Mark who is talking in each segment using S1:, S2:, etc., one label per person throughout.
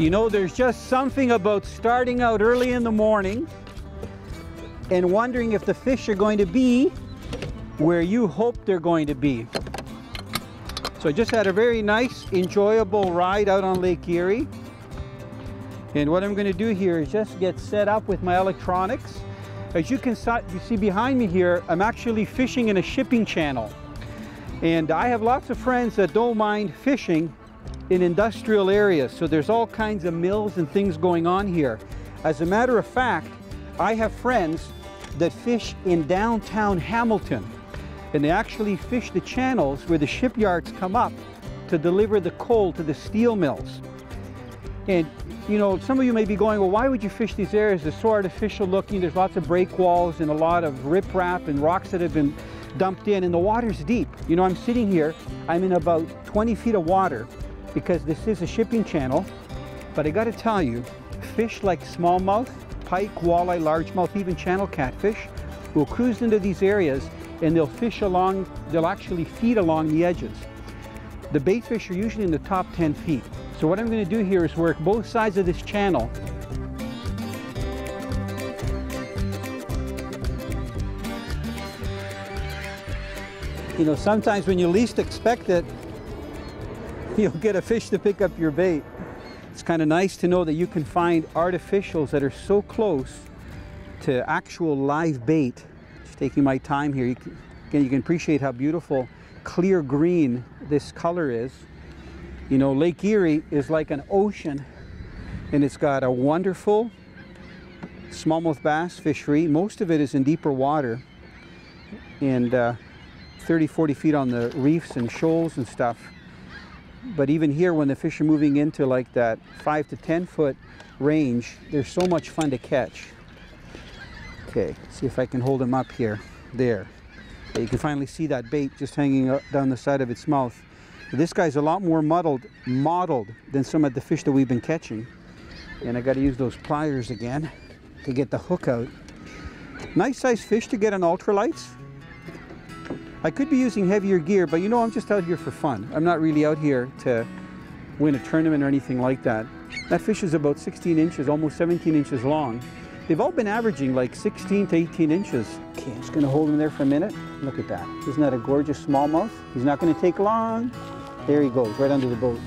S1: You know, there's just something about starting out early in the morning and wondering if the fish are going to be where you hope they're going to be. So I just had a very nice, enjoyable ride out on Lake Erie. And what I'm going to do here is just get set up with my electronics. As you see behind me here, I'm actually fishing in a shipping channel. And I have lots of friends that don't mind fishing in industrial areas. So there's all kinds of mills and things going on here. As a matter of fact, I have friends that fish in downtown Hamilton. And they actually fish the channels where the shipyards come up to deliver the coal to the steel mills. And you know, some of you may be going, well, why would you fish these areas? They're so artificial looking. There's lots of break walls and a lot of riprap and rocks that have been dumped in, and the water's deep. You know, I'm sitting here, I'm in about 20 feet of water because this is a shipping channel. But I got to tell you, fish like smallmouth, pike, walleye, largemouth, even channel catfish will cruise into these areas and they'll fish along, they'll actually feed along the edges. The bait fish are usually in the top 10 feet. So what I'm going to do here is work both sides of this channel. You know, sometimes when you least expect it, you'll get a fish to pick up your bait. It's kind of nice to know that you can find artificials that are so close to actual live bait. Just taking my time here. Again, you can appreciate how beautiful clear green this color is. You know, Lake Erie is like an ocean, and it's got a wonderful smallmouth bass fishery. Most of it is in deeper water, and 30-40 feet on the reefs and shoals and stuff. But even here, when the fish are moving into like that 5 to 10 foot range, they're so much fun to catch. Okay, see if I can hold them up here. There. You can finally see that bait just hanging up down the side of its mouth. This guy's a lot more mottled than some of the fish that we've been catching. And I got to use those pliers again to get the hook out. Nice size fish to get on ultralights. I could be using heavier gear, but you know, I'm just out here for fun. I'm not really out here to win a tournament or anything like that. That fish is about 16 inches, almost 17 inches long. They've all been averaging like 16 to 18 inches. Okay, I'm just going to hold him there for a minute. Look at that. Isn't that a gorgeous smallmouth? He's not going to take long. There he goes, right under the boat.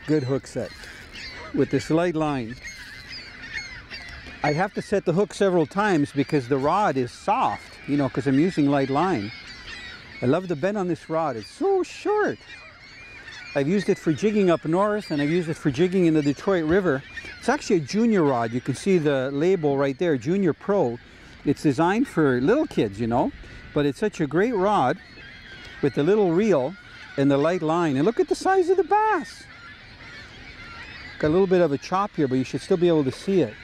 S1: Good hook set with this light line. I have to set the hook several times because the rod is soft, you know, because I'm using light line. I love the bend on this rod. It's so short. I've used it for jigging up north, and I've used it for jigging in the Detroit River. It's actually a junior rod. You can see the label right there, Junior Pro. It's designed for little kids, you know, but it's such a great rod with the little reel and the light line. And look at the size of the bass. Got a little bit of a chop here, but you should still be able to see it.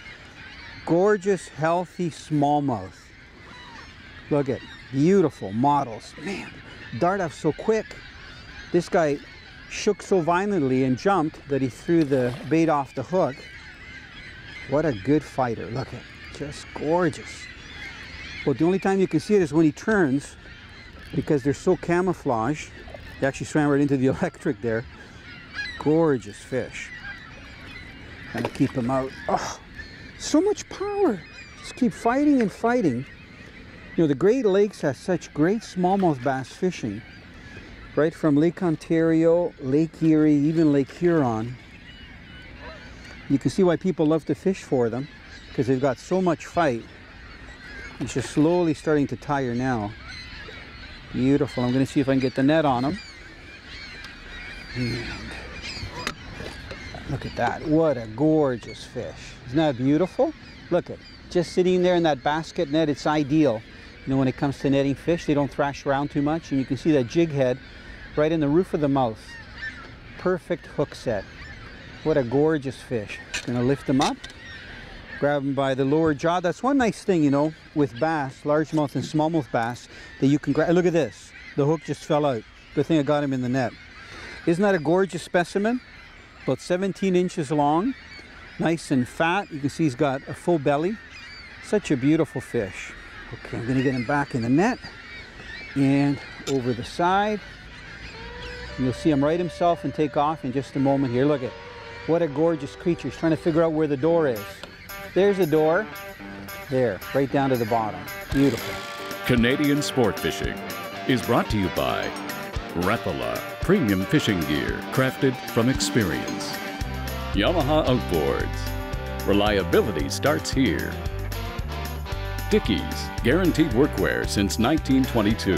S1: Gorgeous, healthy smallmouth. Look at beautiful models. Man, dart off so quick. This guy shook so violently and jumped that he threw the bait off the hook. What a good fighter. Look at, just gorgeous. Well, the only time you can see it is when he turns, because they're so camouflaged. He actually swam right into the electric there. Gorgeous fish. Gonna keep him out. Oh, so much power. Just keep fighting and fighting. You know, the Great Lakes has such great smallmouth bass fishing. Right from Lake Ontario, Lake Erie, even Lake Huron. You can see why people love to fish for them, because they've got so much fight. It's just slowly starting to tire now. Beautiful. I'm going to see if I can get the net on them. And look at that. What a gorgeous fish. Isn't that beautiful? Look at it. Just sitting there in that basket net, it's ideal. You know, when it comes to netting fish, they don't thrash around too much. And you can see that jig head right in the roof of the mouth. Perfect hook set. What a gorgeous fish. Gonna lift them up, grab them by the lower jaw. That's one nice thing, you know, with bass, largemouth and smallmouth bass, that you can grab. Look at this. The hook just fell out. Good thing I got him in the net. Isn't that a gorgeous specimen? About 17 inches long, nice and fat. You can see he's got a full belly. Such a beautiful fish. Okay, I'm gonna get him back in the net and over the side. You'll see him right himself and take off in just a moment here. Look at what a gorgeous creature. He's trying to figure out where the door is. There's the door. There, right down to the bottom. Beautiful.
S2: Canadian Sport Fishing is brought to you by Rapala, premium fishing gear crafted from experience. Yamaha Outboards. Reliability starts here. Dickies, guaranteed workwear since 1922.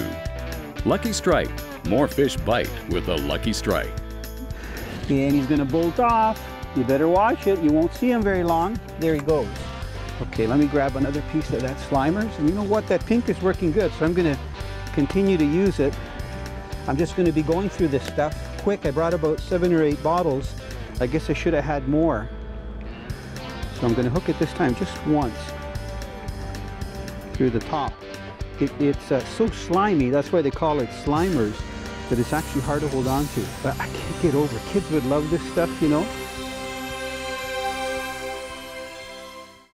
S2: Lucky Strike, more fish bite with a Lucky Strike.
S1: And he's gonna bolt off. You better watch it. You won't see him very long. There he goes. Okay, let me grab another piece of that Slimers. And you know what? That pink is working good, so I'm gonna continue to use it. I'm just gonna be going through this stuff quick. I brought about 7 or 8 bottles. I guess I should have had more. So I'm gonna hook it this time just once through the top. It's so slimy, that's why they call it Slimers, but it's actually hard to hold on to. But I can't get over it. Kids would love this stuff, you know.